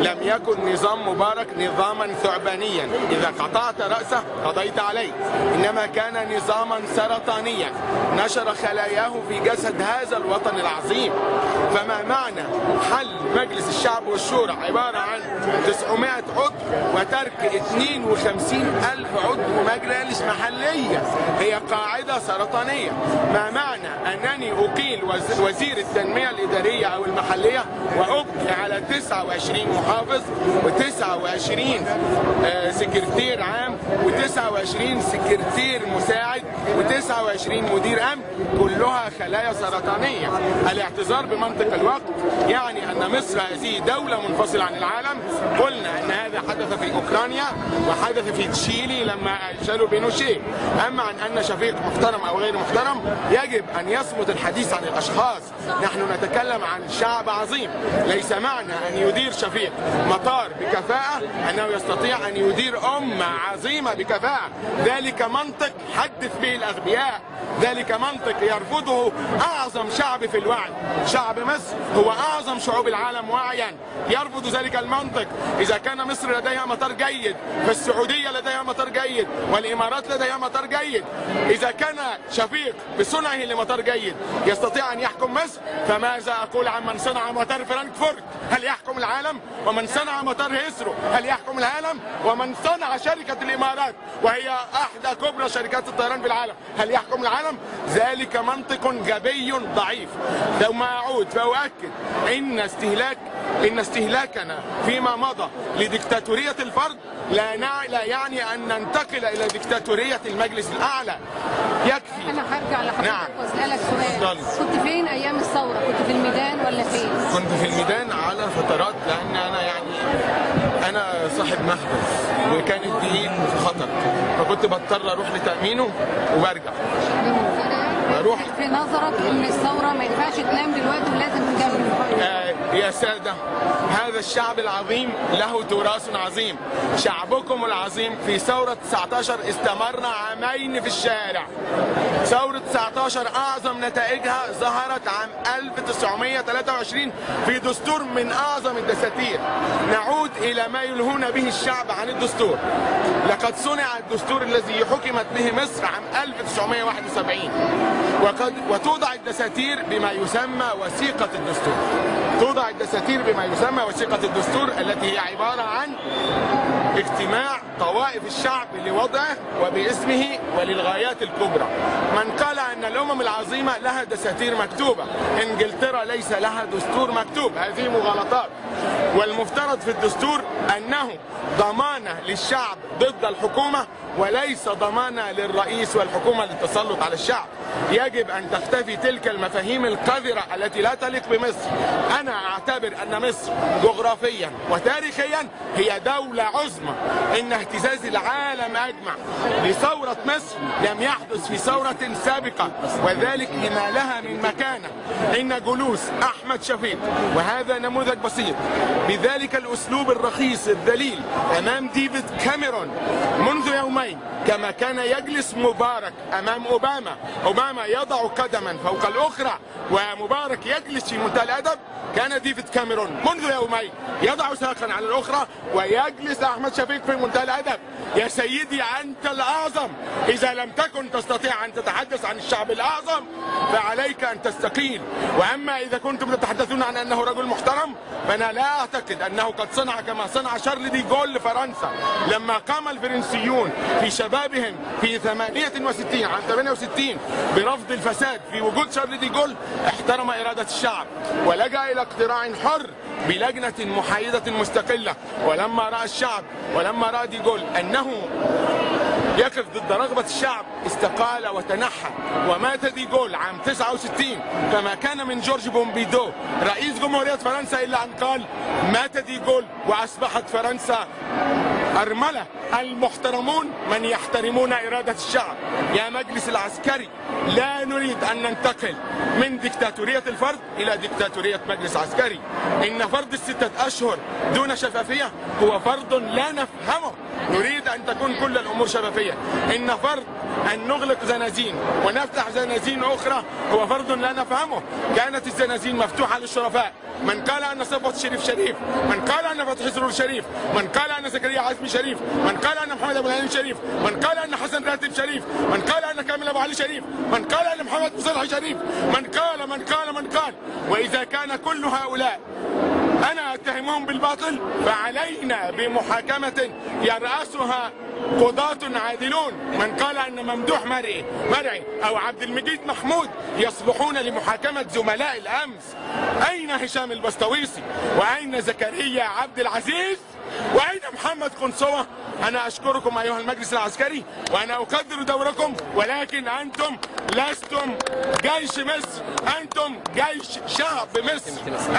لم يكن نظام مبارك نظاما ثعبانيا إذا قطعت رأسه قضيت عليه، إنما كان نظاما سرطانيا نشر خلاياه في جسد هذا الوطن العظيم. فما معنى حل مجلس الشعب والشورى عبارة عن 900 عضو وترك 52,000 عضو مجلس محلية؟ هي قاعدة سرطانية. ما معنى أنني أقيل وزير التنمية الإدارية أو المحلية وأبقي على 29 محافظ و29 سكرتير عام و29 سكرتير مساعد و29 مدير أمن، كلها خلايا سرطانية. الاعتذار بمنطق الوقت يعني أن مصر هذه دولة منفصلة عن العالم. قلنا أن هذا حدث في أوكرانيا وحدث في تشيلي لما شالوا بينوشيه. أما عن أن شفيق محترم أو غير محترم يجب أن يصمت الحديث عن الأشخاص. نحن نتكلم عن شعب عظيم. ليس معنى أن يدير شفيق مطار بكفاءة أنه يستطيع أن يدير أمة عظيمة بكفاءة. ذلك منطق حدث به الأغبياء، ذلك منطق يرفضه أعظم شعب في الوعي. شعب مصر هو أعظم شعوب العالم وعيا، يرفض ذلك المنطق. إذا كان مصر لديها مطار جيد فالسعودية لديها مطار جيد والإمارات لديها مطار جيد. إذا كان شفيق بصنعه لمطار جيد يستطيع أن يحكم مصر، فماذا أقول عن من صنع مطار فرانكفورت؟ هل يحكم العالم؟ ومن صنع مطار هيثرو هل يحكم العالم؟ ومن صنع شركة الإمارات وهي أحدى كبرى شركات الطيران في العالم هل يحكم العالم؟ ذلك منطق غبي ضعيف. ثم أعود فأؤكد إن استهلاكنا فيما مضى لديكتاتورية الفرد لا يعني أن ننتقل إلى ديكتاتورية المجلس الأعلى. يكفي. أنا هرجع لحضرتك وأسألك سؤال. كنت فين أيام الثورة؟ كنت في الميدان ولا فين؟ كنت في الميدان على فترات، لأن أنا صاحب محبس وكانت دي في خطر، فكنت بضطر أروح لتأمينه وبرجع. بروح. في نظرك إن الثورة ما ينفعش تنام دلوقتي ولازم تكمل؟ يا سادة، هذا الشعب العظيم له تراث عظيم. شعبكم العظيم في ثورة 19 استمرنا عامين في الشارع. ثورة 19 أعظم نتائجها ظهرت عام 1923 في دستور من أعظم الدساتير. نعود إلى ما يلهون به الشعب عن الدستور. لقد صنع الدستور الذي حكمت به مصر عام 1971 وتوضع الدساتير بما يسمى وثيقة الدستور. توضع الدساتير بما يسمى وثيقة الدستور التي هي عبارة عن اجتماع طوائف الشعب لوضعه وباسمه وللغايات الكبرى. من قال أن الأمم العظيمة لها دساتير مكتوبة، إنجلترا ليس لها دستور مكتوب، هذه مغالطات. والمفترض في الدستور أنه ضمانة للشعب ضد الحكومة وليس ضمانة للرئيس والحكومة للتسلط على الشعب. يجب أن تختفي تلك المفاهيم القذرة التي لا تليق بمصر. أنا أعتبر أن مصر جغرافيا وتاريخيا هي دولة عظمى. إن اهتزاز العالم أجمع لثورة مصر لم يحدث في ثورة سابقة، وذلك لما لها من مكانة. إن جلوس أحمد شفيق، وهذا نموذج بسيط، بذلك الأسلوب الرخيص الذليل أمام ديفيد كاميرون منذ يومين كما كان يجلس مبارك أمام أوباما يضع قدما فوق الأخرى ومبارك يجلس في منتهى الأدب، كان ديفيد كاميرون منذ يومين يضع ساقا على الأخرى ويجلس أحمد شفيق في منتهى الأدب. يا سيدي أنت الأعظم، إذا لم تكن تستطيع أن تتحدث عن الشعب الأعظم فعليك أن تستقيل. وأما إذا كنتم تتحدثون عن أنه رجل محترم فأنا لا أعتقد أنه قد صنع كما صنع شارل دي جول لفرنسا لما قام الفرنسيون في شبابهم في 68 عام 68 برفض الفساد في وجود شارل دي جول، احترم إرادة الشعب ولجأ إلى اقتراع حر بلجنة محايدة مستقلة. ولما رأى الشعب ولما رأى دي جول أنه يقف ضد رغبة الشعب استقال وتنحى، ومات دي جول عام 69 كما كان من جورج بومبيدو رئيس جمهورية فرنسا، إلا أن قال مات دي جول وأصبحت فرنسا أرملة المحترمون من يحترمون إرادة الشعب. يا مجلس العسكري، لا نريد أن ننتقل من ديكتاتورية الفرد إلى ديكتاتورية مجلس عسكري. إن فرض ال6 أشهر دون شفافية هو فرض لا نفهمه. نريد أن تكون كل الأمور شفافية. إن فرض أن نغلق زنازين ونفتح زنازين أخرى هو فرض لا نفهمه. كانت الزنازين مفتوحة للشرفاء، من قال أن صفوت الشريف شريف، من قال أن فتحي سرور شريف، من قال أن زكريا عزمي شريف، من قال أن محمد أبو العلي شريف، من قال أن حسن راتب شريف، من قال أن كامل أبو علي شريف، من قال أن محمد صلحي شريف، من قال. وإذا كان كل هؤلاء أنا أتهمهم بالباطل فعلينا بمحاكمة يرأسها قضاة عادلون. من قال أن ممدوح مرعي أو عبد المجيد محمود يصلحون لمحاكمة زملاء الأمس، أين هشام البسطويسي؟ وأين زكريا عبد العزيز؟ وأين محمد قنصوة؟ أنا أشكركم أيها المجلس العسكري وأنا أقدر دوركم، ولكن أنتم لستم جيش مصر، أنتم جيش شعب مصر،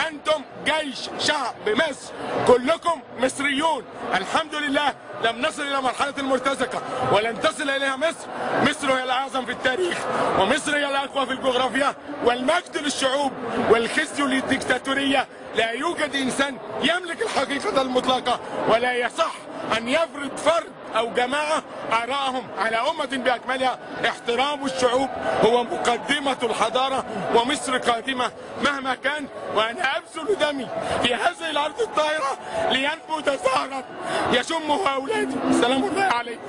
أنتم جيش شعب مصر، كلكم مصريون. الحمد لله لم نصل إلى مرحلة المرتزقة ولن تصل إليها مصر. مصر هي الأعظم في التاريخ، ومصر هي الأقوى في الجغرافيا، والمجد للشعوب والخزي للديكتاتورية. لا يوجد إنسان يملك الحقيقة المطلقة، ولا يصح أن يفرض فرد أو جماعة آراءهم على أمة بأكملها. احترام الشعوب هو مقدمة الحضارة، ومصر قادمة مهما كان، وأنا أبذل دمي في هذه الأرض الطاهرة لينبت زهرا يشمه أولادي. سلام الله عليكم.